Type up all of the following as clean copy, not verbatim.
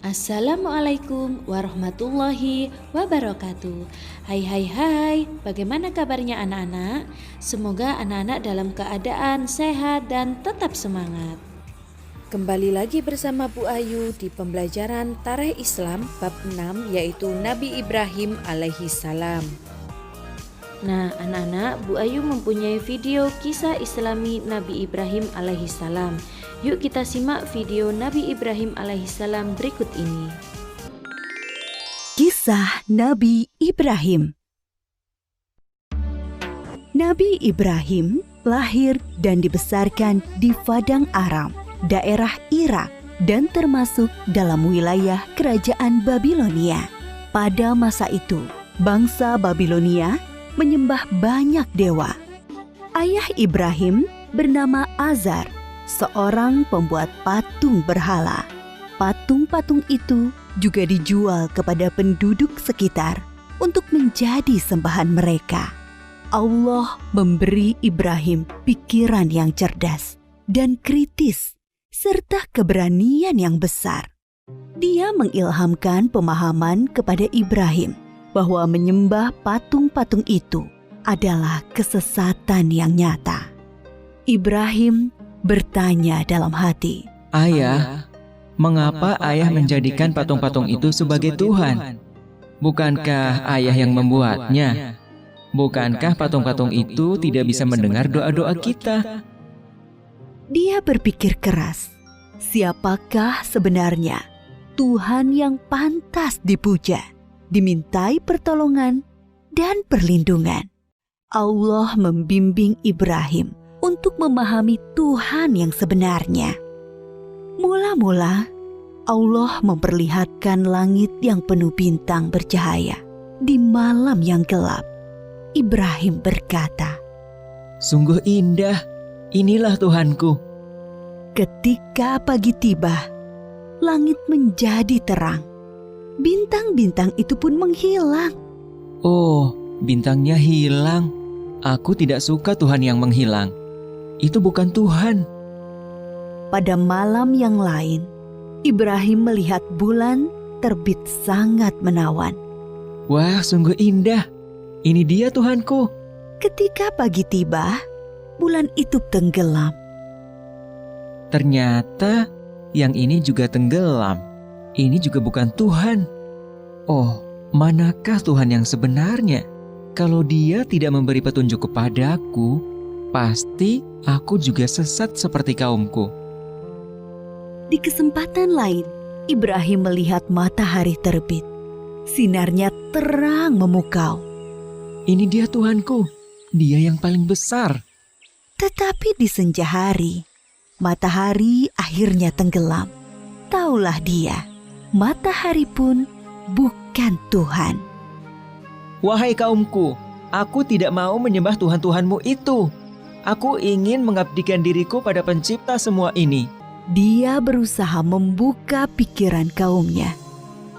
Assalamualaikum warahmatullahi wabarakatuh. Hai, bagaimana kabarnya anak-anak? Semoga anak-anak dalam keadaan sehat dan tetap semangat. Kembali lagi bersama Bu Ayu di pembelajaran Tarikh Islam bab 6, yaitu Nabi Ibrahim alaihi salam. Nah anak-anak, Bu Ayu mempunyai video kisah Islami Nabi Ibrahim alaihi salam. Yuk kita simak video Nabi Ibrahim alaihissalam berikut ini. Kisah Nabi Ibrahim. Nabi Ibrahim lahir dan dibesarkan di Padang Aram, daerah Irak, dan termasuk dalam wilayah kerajaan Babilonia. Pada masa itu, bangsa Babilonia menyembah banyak dewa. Ayah Ibrahim bernama Azar, seorang pembuat patung berhala. Patung-patung itu juga dijual kepada penduduk sekitar untuk menjadi sembahan mereka. Allah memberi Ibrahim pikiran yang cerdas dan kritis, serta keberanian yang besar. Dia mengilhamkan pemahaman kepada Ibrahim bahwa menyembah patung-patung itu adalah kesesatan yang nyata. Ibrahim bertanya dalam hati, "Ayah, mengapa ayah menjadikan patung-patung itu sebagai Tuhan? Bukankah ayah yang membuatnya? Bukankah patung-patung itu tidak bisa mendengar doa-doa kita?" Dia berpikir keras, siapakah sebenarnya Tuhan yang pantas dipuja, dimintai pertolongan dan perlindungan? Allah membimbing Ibrahim untuk memahami Tuhan yang sebenarnya. Mula-mula, Allah memperlihatkan langit yang penuh bintang bercahaya di malam yang gelap. Ibrahim berkata, "Sungguh indah, inilah Tuhanku." Ketika pagi tiba, langit menjadi terang. Bintang-bintang itu pun menghilang. "Oh, bintangnya hilang. Aku tidak suka Tuhan yang menghilang. Itu bukan Tuhan." Pada malam yang lain, Ibrahim melihat bulan terbit sangat menawan. "Wah, sungguh indah. Ini dia Tuhanku." Ketika pagi tiba, bulan itu tenggelam. Ternyata yang ini juga tenggelam. Ini juga bukan Tuhan. Oh, manakah Tuhan yang sebenarnya? Kalau Dia tidak memberi petunjuk kepadaku, pasti aku juga sesat seperti kaumku. Di kesempatan lain, Ibrahim melihat matahari terbit. Sinarnya terang memukau. Ini dia Tuhanku, Dia yang paling besar. Tetapi di senja hari, matahari akhirnya tenggelam. Taulah dia, matahari pun bukan Tuhan. Wahai kaumku, aku tidak mau menyembah Tuhan-Tuhanmu itu. Aku ingin mengabdikan diriku pada pencipta semua ini. Dia berusaha membuka pikiran kaumnya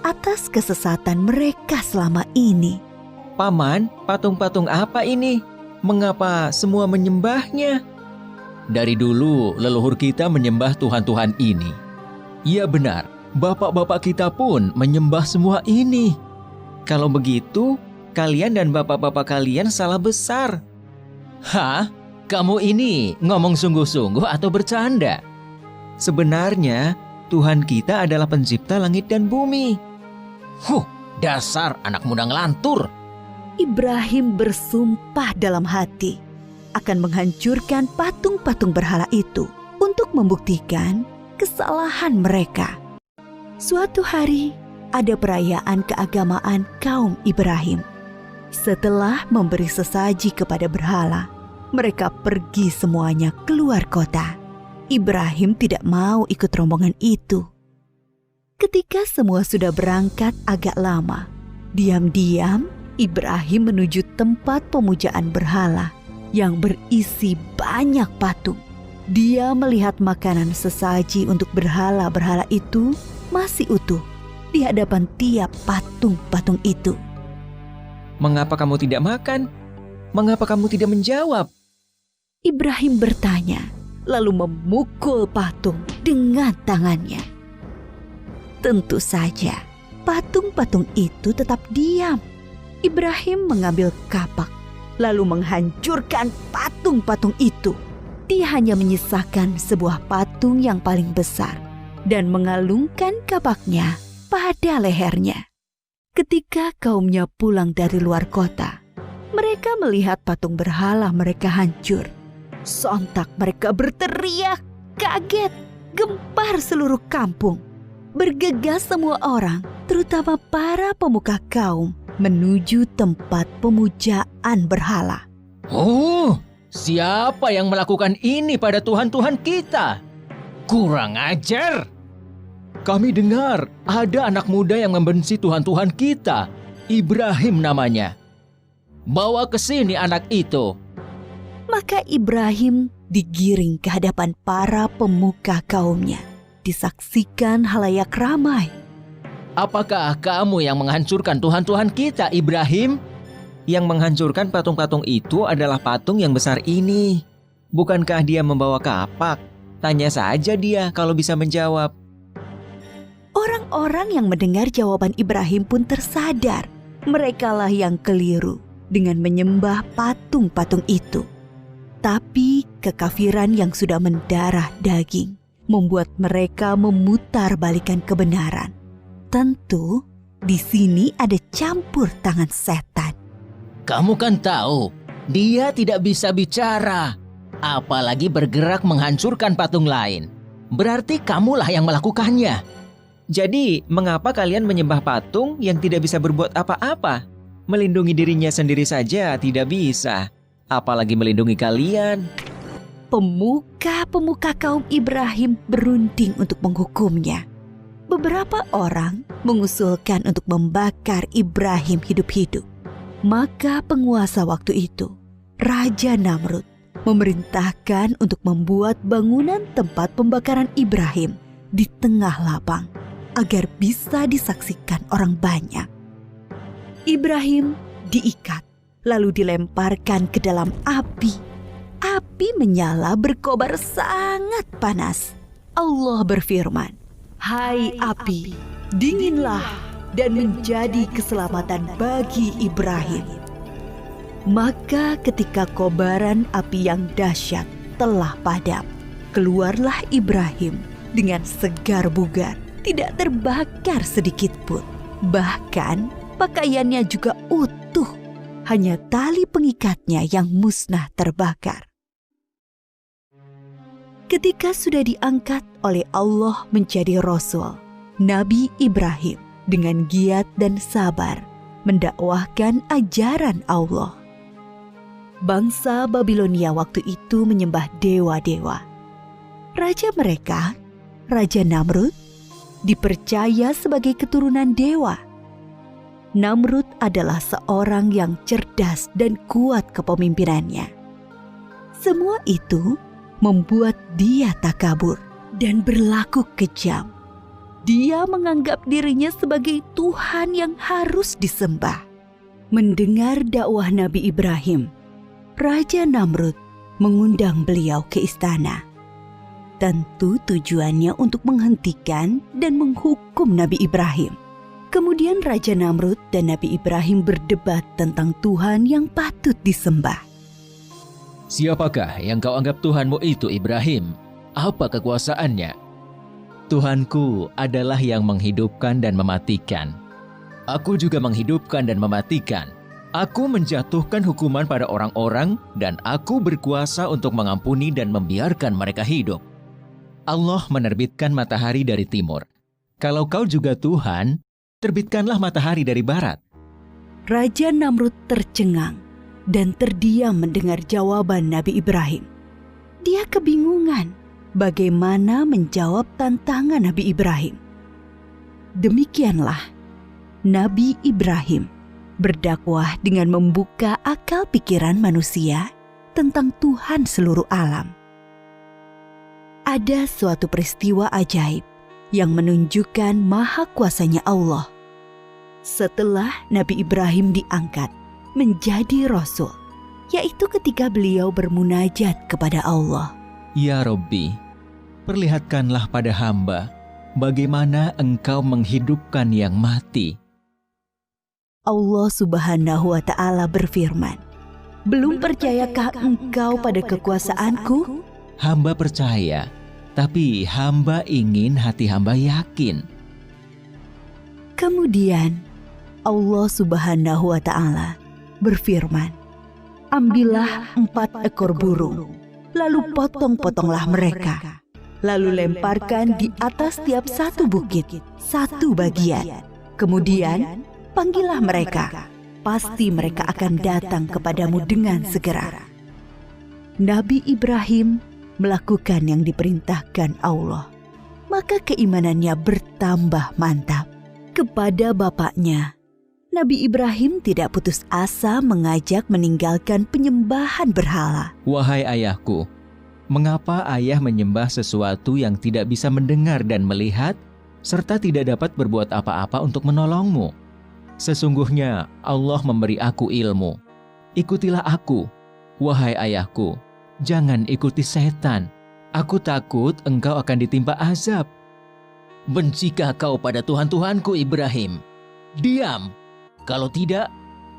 atas kesesatan mereka selama ini. "Paman, patung-patung apa ini? Mengapa semua menyembahnya?" "Dari dulu leluhur kita menyembah Tuhan-Tuhan ini." "Iya benar, bapak-bapak kita pun menyembah semua ini." "Kalau begitu, kalian dan bapak-bapak kalian salah besar." "Hah? Kamu ini ngomong sungguh-sungguh atau bercanda?" "Sebenarnya Tuhan kita adalah pencipta langit dan bumi." Dasar anak muda ngelantur." Ibrahim bersumpah dalam hati akan menghancurkan patung-patung berhala itu untuk membuktikan kesalahan mereka. Suatu hari, ada perayaan keagamaan kaum Ibrahim. Setelah memberi sesaji kepada berhala, mereka pergi semuanya keluar kota. Ibrahim tidak mau ikut rombongan itu. Ketika semua sudah berangkat agak lama, diam-diam Ibrahim menuju tempat pemujaan berhala yang berisi banyak patung. Dia melihat makanan sesaji untuk berhala-berhala itu masih utuh di hadapan tiap patung-patung itu. "Mengapa kamu tidak makan? Mengapa kamu tidak menjawab?" Ibrahim bertanya, lalu memukul patung dengan tangannya. Tentu saja, patung-patung itu tetap diam. Ibrahim mengambil kapak, lalu menghancurkan patung-patung itu. Dia hanya menyisakan sebuah patung yang paling besar dan mengalungkan kapaknya pada lehernya. Ketika kaumnya pulang dari luar kota, mereka melihat patung berhala mereka hancur. Sontak mereka berteriak, kaget, gempar seluruh kampung. Bergegas semua orang, terutama para pemuka kaum, menuju tempat pemujaan berhala. Oh, siapa yang melakukan ini pada Tuhan-Tuhan kita? Kurang ajar! Kami dengar ada anak muda yang membenci Tuhan-Tuhan kita. Ibrahim namanya. Bawa ke sini anak itu. Maka Ibrahim digiring ke hadapan para pemuka kaumnya. Disaksikan halayak ramai. Apakah kamu yang menghancurkan Tuhan-Tuhan kita, Ibrahim? Yang menghancurkan patung-patung itu adalah patung yang besar ini. Bukankah dia membawa kapak? Tanya saja dia kalau bisa menjawab. Orang-orang yang mendengar jawaban Ibrahim pun tersadar. Merekalah yang keliru dengan menyembah patung-patung itu. Tapi kekafiran yang sudah mendarah daging membuat mereka memutarbalikkan kebenaran. Tentu di sini ada campur tangan setan. Kamu kan tahu, dia tidak bisa bicara, apalagi bergerak menghancurkan patung lain. Berarti kamulah yang melakukannya. Jadi, mengapa kalian menyembah patung yang tidak bisa berbuat apa-apa? Melindungi dirinya sendiri saja tidak bisa, apalagi melindungi kalian. Pemuka-pemuka kaum Ibrahim berunding untuk menghukumnya. Beberapa orang mengusulkan untuk membakar Ibrahim hidup-hidup. Maka penguasa waktu itu, Raja Namrud, memerintahkan untuk membuat bangunan tempat pembakaran Ibrahim di tengah lapang agar bisa disaksikan orang banyak. Ibrahim diikat lalu dilemparkan ke dalam api. Api menyala berkobar sangat panas. Allah berfirman, "Hai api, dinginlah dan menjadi keselamatan bagi Ibrahim." Maka ketika kobaran api yang dahsyat telah padam, keluarlah Ibrahim dengan segar bugar, tidak terbakar sedikit pun. Bahkan pakaiannya juga utuh, hanya tali pengikatnya yang musnah terbakar. Ketika sudah diangkat oleh Allah menjadi Rasul, Nabi Ibrahim dengan giat dan sabar mendakwahkan ajaran Allah. Bangsa Babilonia waktu itu menyembah dewa-dewa. Raja mereka, Raja Namrud, dipercaya sebagai keturunan dewa. Namrud adalah seorang yang cerdas dan kuat kepemimpinannya. Semua itu membuat dia takabur dan berlaku kejam. Dia menganggap dirinya sebagai Tuhan yang harus disembah. Mendengar dakwah Nabi Ibrahim, Raja Namrud mengundang beliau ke istana. Tentu tujuannya untuk menghentikan dan menghukum Nabi Ibrahim. Kemudian Raja Namrud dan Nabi Ibrahim berdebat tentang Tuhan yang patut disembah. Siapakah yang kau anggap Tuhanmu itu, Ibrahim? Apa kekuasaannya? Tuhanku adalah yang menghidupkan dan mematikan. Aku juga menghidupkan dan mematikan. Aku menjatuhkan hukuman pada orang-orang dan aku berkuasa untuk mengampuni dan membiarkan mereka hidup. Allah menerbitkan matahari dari timur. Kalau kau juga Tuhan, terbitkanlah matahari dari barat. Raja Namrud tercengang dan terdiam mendengar jawaban Nabi Ibrahim. Dia kebingungan bagaimana menjawab tantangan Nabi Ibrahim. Demikianlah Nabi Ibrahim berdakwah dengan membuka akal pikiran manusia tentang Tuhan seluruh alam. Ada suatu peristiwa ajaib yang menunjukkan maha kuasanya Allah. Setelah Nabi Ibrahim diangkat menjadi Rasul, yaitu ketika beliau bermunajat kepada Allah. Ya Robbi, perlihatkanlah pada hamba bagaimana Engkau menghidupkan yang mati?" Allah Subhanahu wa Ta'ala berfirman, "Belum percayakah engkau pada kekuasaanku?" Hamba percaya, tapi hamba ingin hati hamba yakin. Kemudian Allah Subhanahu wa Ta'ala berfirman, "Ambillah 4 ekor burung, lalu potong-potonglah mereka, lalu lemparkan di atas tiap satu bukit, satu bagian. Kemudian panggillah mereka, pasti mereka akan datang kepadamu dengan segera." Nabi Ibrahim melakukan yang diperintahkan Allah, maka keimanannya bertambah mantap. Kepada bapaknya, Nabi Ibrahim tidak putus asa mengajak meninggalkan penyembahan berhala. "Wahai ayahku, mengapa ayah menyembah sesuatu yang tidak bisa mendengar dan melihat, serta tidak dapat berbuat apa-apa untuk menolongmu? Sesungguhnya Allah memberi aku ilmu. Ikutilah aku, wahai ayahku. Jangan ikuti setan. Aku takut engkau akan ditimpa azab." "Bencikah kau pada Tuhan-Tuhanku Ibrahim? Diam! Kalau tidak,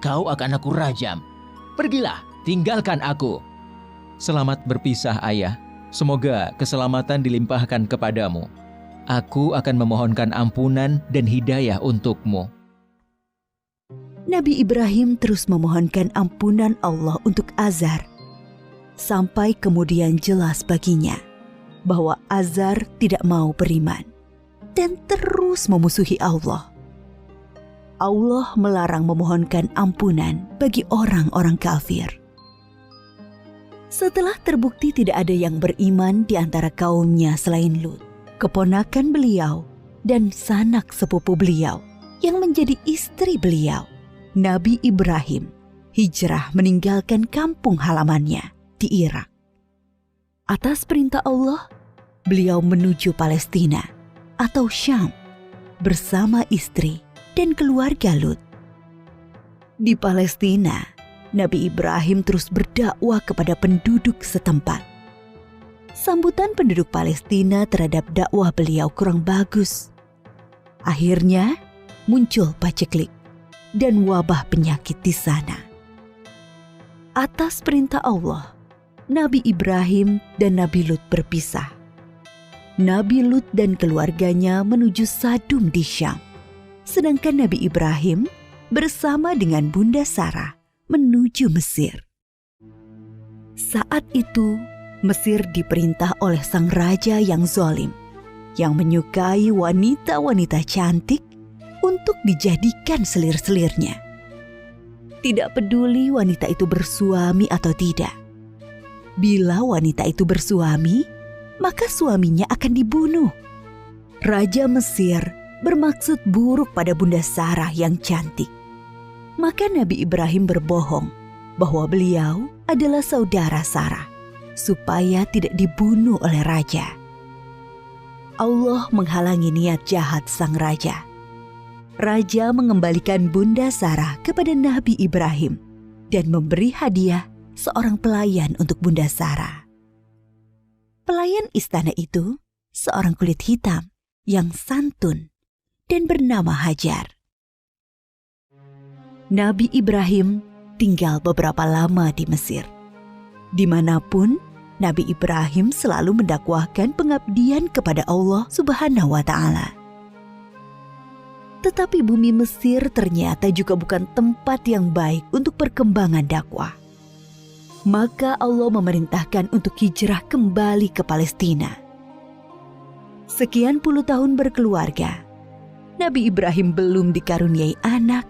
kau akan aku rajam. Pergilah, tinggalkan aku." "Selamat berpisah, ayah. Semoga keselamatan dilimpahkan kepadamu. Aku akan memohonkan ampunan dan hidayah untukmu." Nabi Ibrahim terus memohonkan ampunan Allah untuk Azar, sampai kemudian jelas baginya bahwa Azar tidak mau beriman dan terus memusuhi Allah. Allah melarang memohonkan ampunan bagi orang-orang kafir. Setelah terbukti tidak ada yang beriman di antara kaumnya selain Lut, keponakan beliau dan sanak sepupu beliau yang menjadi istri beliau, Nabi Ibrahim hijrah meninggalkan kampung halamannya di Irak. Atas perintah Allah, beliau menuju Palestina atau Syam bersama istri dan keluarga Lut. Di Palestina, Nabi Ibrahim terus berdakwah kepada penduduk setempat. Sambutan penduduk Palestina terhadap dakwah beliau kurang bagus. Akhirnya muncul paceklik dan wabah penyakit di sana. Atas perintah Allah, Nabi Ibrahim dan Nabi Lut berpisah. Nabi Lut dan keluarganya menuju Sadum di Syam, sedangkan Nabi Ibrahim bersama dengan Bunda Sarah menuju Mesir. Saat itu, Mesir diperintah oleh sang raja yang zalim, yang menyukai wanita-wanita cantik untuk dijadikan selir-selirnya. Tidak peduli wanita itu bersuami atau tidak. Bila wanita itu bersuami, maka suaminya akan dibunuh. Raja Mesir bermaksud buruk pada Bunda Sarah yang cantik. Maka Nabi Ibrahim berbohong bahwa beliau adalah saudara Sarah, supaya tidak dibunuh oleh raja. Allah menghalangi niat jahat sang raja. Raja mengembalikan Bunda Sarah kepada Nabi Ibrahim dan memberi hadiah seorang pelayan untuk Bunda Sarah. Pelayan istana itu seorang kulit hitam yang santun dan bernama Hajar. Nabi Ibrahim tinggal beberapa lama di Mesir. Dimanapun, Nabi Ibrahim selalu mendakwahkan pengabdian kepada Allah Subhanahu wa Ta'ala. Tetapi bumi Mesir ternyata juga bukan tempat yang baik untuk perkembangan dakwah. Maka Allah memerintahkan untuk hijrah kembali ke Palestina. Sekian puluh tahun berkeluarga, Nabi Ibrahim belum dikaruniai anak,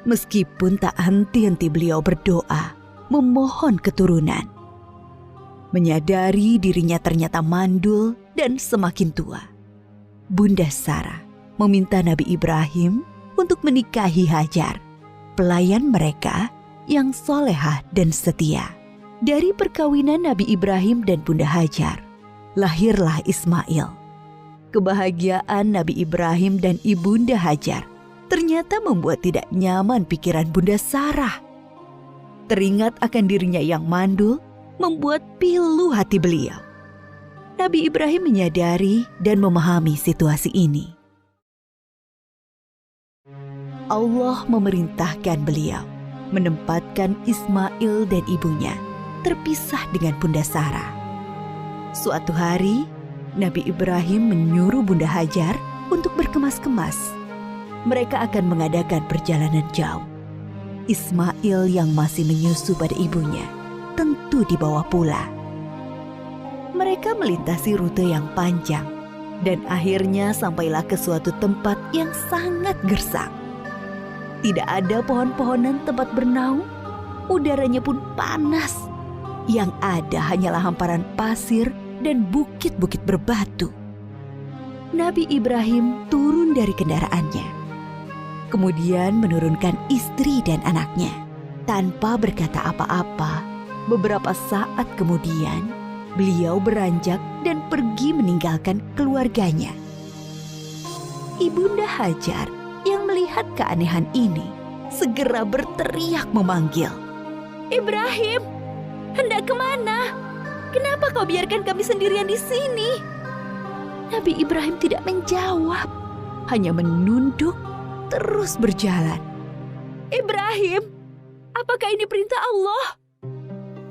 meskipun tak henti-henti beliau berdoa, memohon keturunan. Menyadari dirinya ternyata mandul dan semakin tua, Bunda Sarah meminta Nabi Ibrahim untuk menikahi Hajar, pelayan mereka yang solehah dan setia. Dari perkawinan Nabi Ibrahim dan Bunda Hajar, lahirlah Ismail. Kebahagiaan Nabi Ibrahim dan Ibunda Hajar ternyata membuat tidak nyaman pikiran Bunda Sarah. Teringat akan dirinya yang mandul, membuat pilu hati beliau. Nabi Ibrahim menyadari dan memahami situasi ini. Allah memerintahkan beliau menempatkan Ismail dan ibunya terpisah dengan Bunda Sarah. Suatu hari, Nabi Ibrahim menyuruh Bunda Hajar untuk berkemas-kemas. Mereka akan mengadakan perjalanan jauh. Ismail yang masih menyusu pada ibunya tentu dibawa pula. Mereka melintasi rute yang panjang dan akhirnya sampailah ke suatu tempat yang sangat gersang. Tidak ada pohon-pohonan tempat bernaung, udaranya pun panas. Yang ada hanyalah hamparan pasir dan bukit-bukit berbatu. Nabi Ibrahim turun dari kendaraannya, kemudian menurunkan istri dan anaknya. Tanpa berkata apa-apa, beberapa saat kemudian beliau beranjak dan pergi meninggalkan keluarganya. Ibunda Hajar yang melihat keanehan ini segera berteriak memanggil, "Ibrahim, hendak kemana? Kenapa kau biarkan kami sendirian di sini?" Nabi Ibrahim tidak menjawab, hanya menunduk terus berjalan. "Ibrahim, apakah ini perintah Allah?"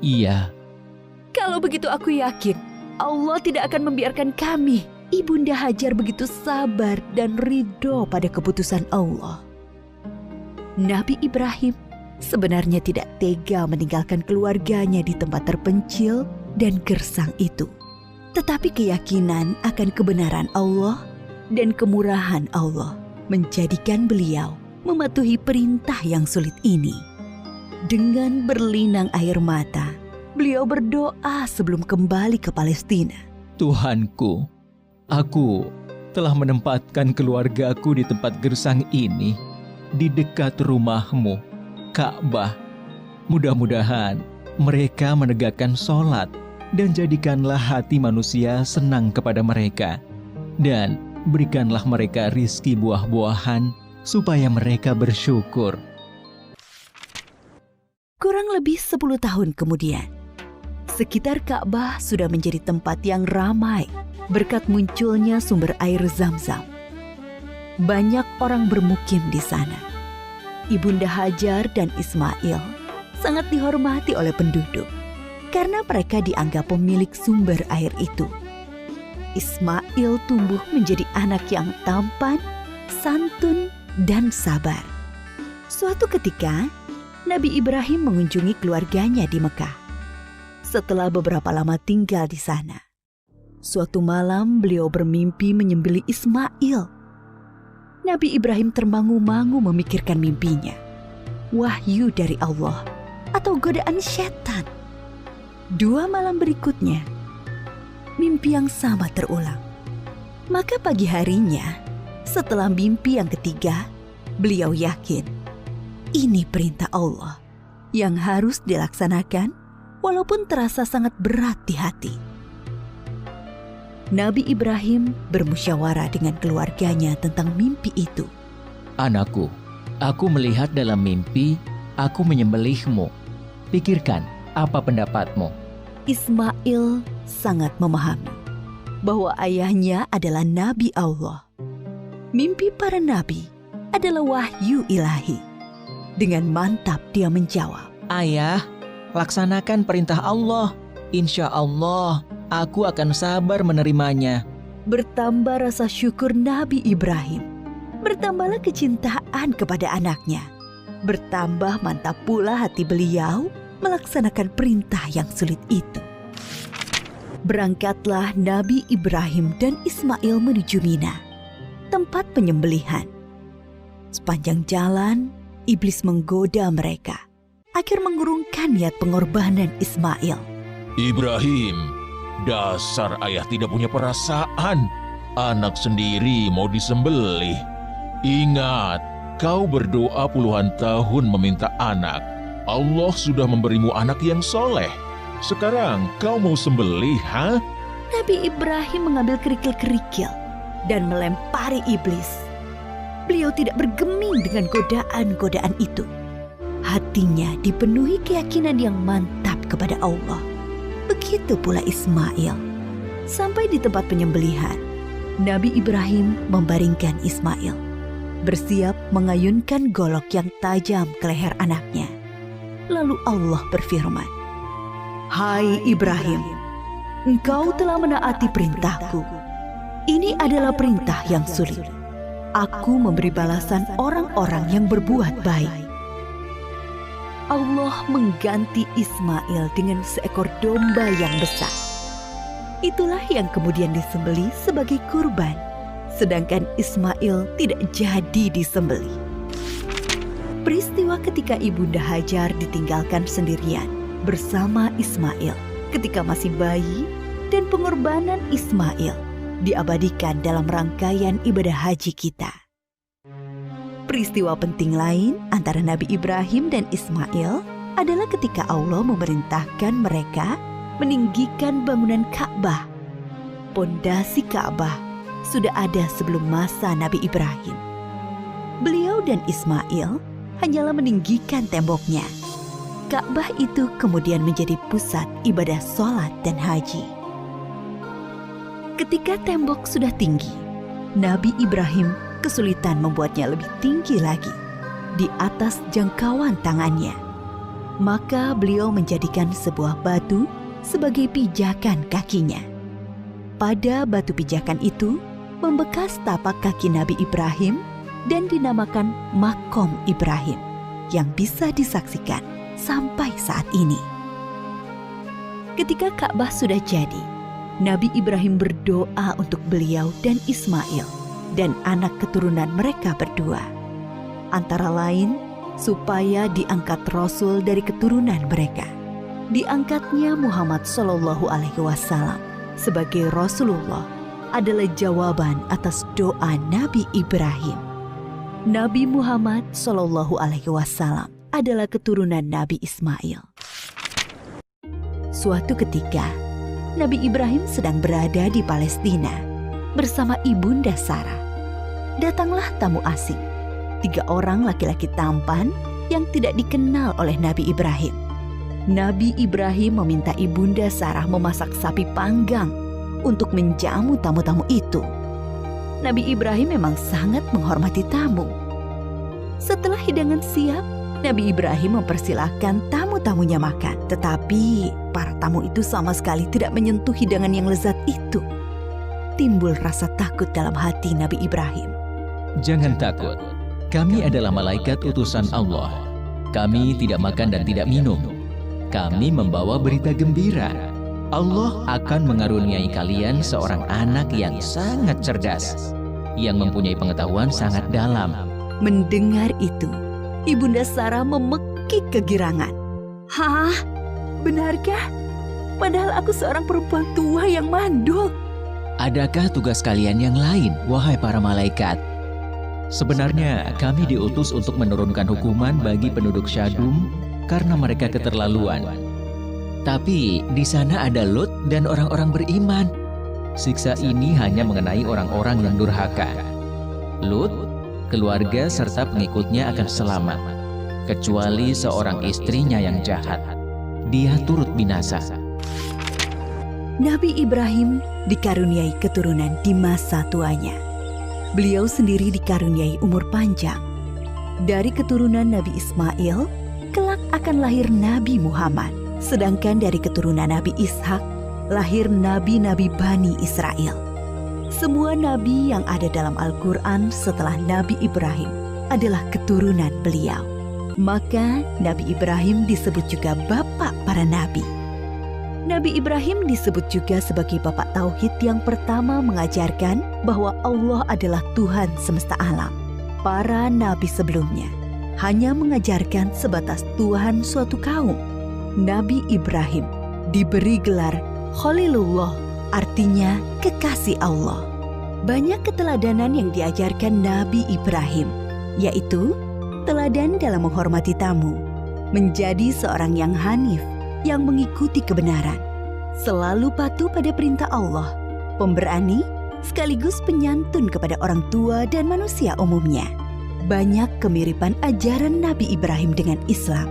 Iya. "Kalau begitu aku yakin Allah tidak akan membiarkan kami." Ibunda Hajar begitu sabar dan ridho pada keputusan Allah. Nabi Ibrahim sebenarnya tidak tega meninggalkan keluarganya di tempat terpencil dan gersang itu. Tetapi keyakinan akan kebenaran Allah dan kemurahan Allah menjadikan beliau mematuhi perintah yang sulit ini. Dengan berlinang air mata, beliau berdoa sebelum kembali ke Palestina. Tuhanku, aku telah menempatkan keluargaku di tempat gersang ini, di dekat rumah-Mu, Ka'bah. Mudah-mudahan mereka menegakkan sholat dan jadikanlah hati manusia senang kepada mereka. Dan berikanlah mereka rizki buah-buahan supaya mereka bersyukur. Kurang lebih 10 tahun kemudian, sekitar Ka'bah sudah menjadi tempat yang ramai berkat munculnya sumber air Zam-Zam. Banyak orang bermukim di sana. Ibunda Hajar dan Ismail sangat dihormati oleh penduduk karena mereka dianggap pemilik sumber air itu. Ismail tumbuh menjadi anak yang tampan, santun, dan sabar. Suatu ketika, Nabi Ibrahim mengunjungi keluarganya di Mekah. Setelah beberapa lama tinggal di sana, suatu malam beliau bermimpi menyembelih Ismail. Nabi Ibrahim termangu-mangu memikirkan mimpinya. Wahyu dari Allah atau godaan setan? 2 malam berikutnya, mimpi yang sama terulang. Maka pagi harinya, setelah mimpi yang ketiga, beliau yakin ini perintah Allah yang harus dilaksanakan walaupun terasa sangat berat di hati. Nabi Ibrahim bermusyawarah dengan keluarganya tentang mimpi itu. Anakku, aku melihat dalam mimpi, aku menyembelihmu. Pikirkan, apa pendapatmu? Ismail sangat memahami bahwa ayahnya adalah Nabi Allah. Mimpi para nabi adalah wahyu ilahi. Dengan mantap dia menjawab, Ayah, laksanakan perintah Allah. Insya Allah, aku akan sabar menerimanya. Bertambah rasa syukur Nabi Ibrahim. Bertambahlah kecintaan kepada anaknya. Bertambah mantap pula hati beliau melaksanakan perintah yang sulit itu. Berangkatlah Nabi Ibrahim dan Ismail menuju Mina, tempat penyembelihan. Sepanjang jalan, iblis menggoda mereka agar mengurungkan niat pengorbanan Ismail. Ibrahim, dasar ayah tidak punya perasaan. Anak sendiri mau disembelih. Ingat, kau berdoa puluhan tahun meminta anak. Allah sudah memberimu anak yang soleh. Sekarang kau mau sembelih, ha? Nabi Ibrahim mengambil kerikil-kerikil dan melempari iblis. Beliau tidak bergeming dengan godaan-godaan itu. Hatinya dipenuhi keyakinan yang mantap kepada Allah. Begitu pula Ismail. Sampai di tempat penyembelihan, Nabi Ibrahim membaringkan Ismail, bersiap mengayunkan golok yang tajam ke leher anaknya. Lalu Allah berfirman, "Hai Ibrahim, engkau telah menaati perintahku. Ini adalah perintah yang sulit. Aku memberi balasan orang-orang yang berbuat baik." Allah mengganti Ismail dengan seekor domba yang besar. Itulah yang kemudian disembelih sebagai kurban, sedangkan Ismail tidak jadi disembelih. Peristiwa ketika Ibunda Hajar ditinggalkan sendirian bersama Ismail ketika masih bayi dan pengorbanan Ismail diabadikan dalam rangkaian ibadah haji kita. Peristiwa penting lain antara Nabi Ibrahim dan Ismail adalah ketika Allah memerintahkan mereka meninggikan bangunan Ka'bah. Pondasi Ka'bah sudah ada sebelum masa Nabi Ibrahim. Beliau dan Ismail hanyalah meninggikan temboknya. Ka'bah itu kemudian menjadi pusat ibadah sholat dan haji. Ketika tembok sudah tinggi, Nabi Ibrahim kesulitan membuatnya lebih tinggi lagi, di atas jangkauan tangannya. Maka beliau menjadikan sebuah batu sebagai pijakan kakinya. Pada batu pijakan itu membekas tapak kaki Nabi Ibrahim dan dinamakan Makom Ibrahim yang bisa disaksikan sampai saat ini. Ketika Ka'bah sudah jadi, Nabi Ibrahim berdoa untuk beliau dan Ismail dan anak keturunan mereka berdua. Antara lain, supaya diangkat Rasul dari keturunan mereka. Diangkatnya Muhammad SAW sebagai Rasulullah adalah jawaban atas doa Nabi Ibrahim. Nabi Muhammad SAW adalah keturunan Nabi Ismail. Suatu ketika, Nabi Ibrahim sedang berada di Palestina bersama Ibunda Sarah. Datanglah tamu asing, 3 orang laki-laki tampan yang tidak dikenal oleh Nabi Ibrahim. Nabi Ibrahim meminta Ibunda Sarah memasak sapi panggang untuk menjamu tamu-tamu itu. Nabi Ibrahim memang sangat menghormati tamu. Setelah hidangan siap, Nabi Ibrahim mempersilahkan tamu-tamunya makan. Tetapi para tamu itu sama sekali tidak menyentuh hidangan yang lezat itu. Timbul rasa takut dalam hati Nabi Ibrahim. Jangan takut, kami adalah malaikat utusan Allah. Kami tidak makan dan tidak minum. Kami membawa berita gembira. Allah akan mengaruniai kalian seorang anak yang sangat cerdas, yang mempunyai pengetahuan sangat dalam. Mendengar itu, Ibunda Sarah memekik kegirangan. "Hah? Benarkah? Padahal aku seorang perempuan tua yang mandul." Adakah tugas kalian yang lain, wahai para malaikat? Sebenarnya kami diutus untuk menurunkan hukuman bagi penduduk Syadum karena mereka keterlaluan. Tapi di sana ada Lut dan orang-orang beriman. Siksa ini hanya mengenai orang-orang yang durhaka. Lut, keluarga serta pengikutnya akan selamat, kecuali seorang istrinya yang jahat. Dia turut binasa. Nabi Ibrahim dikaruniai keturunan di masa tuanya. Beliau sendiri dikaruniai umur panjang. Dari keturunan Nabi Ismail, kelak akan lahir Nabi Muhammad. Sedangkan dari keturunan Nabi Ishak, lahir nabi-nabi Bani Israel. Semua nabi yang ada dalam Al-Quran setelah Nabi Ibrahim adalah keturunan beliau. Maka Nabi Ibrahim disebut juga bapak para nabi. Nabi Ibrahim disebut juga sebagai bapak tauhid yang pertama mengajarkan bahwa Allah adalah Tuhan semesta alam. Para nabi sebelumnya hanya mengajarkan sebatas Tuhan suatu kaum. Nabi Ibrahim diberi gelar Khalilullah, artinya kekasih Allah. Banyak keteladanan yang diajarkan Nabi Ibrahim, yaitu teladan dalam menghormati tamu, menjadi seorang yang hanif, yang mengikuti kebenaran, selalu patuh pada perintah Allah, pemberani, sekaligus penyantun kepada orang tua dan manusia umumnya. Banyak kemiripan ajaran Nabi Ibrahim dengan Islam.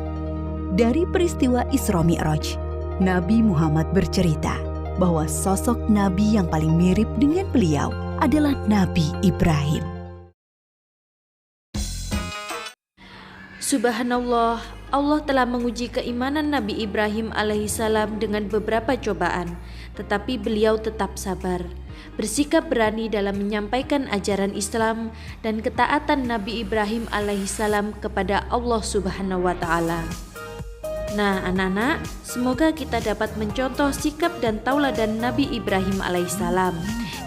Dari peristiwa Isra Mi'raj, Nabi Muhammad bercerita bahwa sosok nabi yang paling mirip dengan beliau adalah Nabi Ibrahim. Subhanallah, Allah telah menguji keimanan Nabi Ibrahim alaihissalam dengan beberapa cobaan, tetapi beliau tetap sabar, bersikap berani dalam menyampaikan ajaran Islam dan ketaatan Nabi Ibrahim alaihissalam kepada Allah Subhanahu wa Ta'ala. Nah, anak-anak, semoga kita dapat mencontoh sikap dan tauladan Nabi Ibrahim alaihissalam.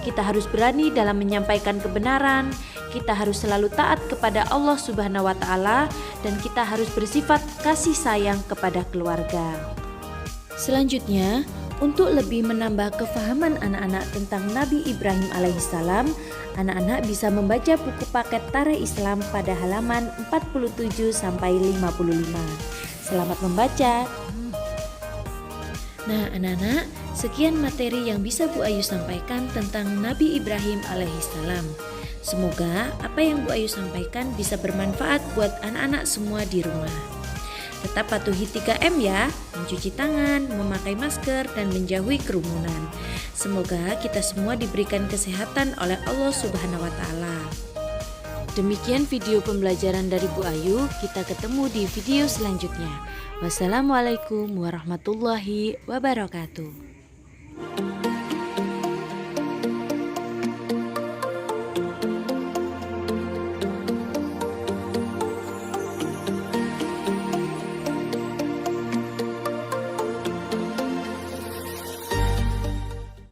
Kita harus berani dalam menyampaikan kebenaran, kita harus selalu taat kepada Allah Subhanahu wa Ta'ala, dan kita harus bersifat kasih sayang kepada keluarga. Selanjutnya, untuk lebih menambah kefahaman anak-anak tentang Nabi Ibrahim alaihissalam, anak-anak bisa membaca buku paket Tarikh Islam pada halaman 47 sampai 55. Selamat membaca. Nah, anak-anak, sekian materi yang bisa Bu Ayu sampaikan tentang Nabi Ibrahim alaihissalam. Semoga apa yang Bu Ayu sampaikan bisa bermanfaat buat anak-anak semua di rumah. Tetap patuhi 3M ya, mencuci tangan, memakai masker, dan menjauhi kerumunan. Semoga kita semua diberikan kesehatan oleh Allah Subhanahu wa Ta'ala. Demikian video pembelajaran dari Bu Ayu, kita ketemu di video selanjutnya. Wassalamualaikum warahmatullahi wabarakatuh.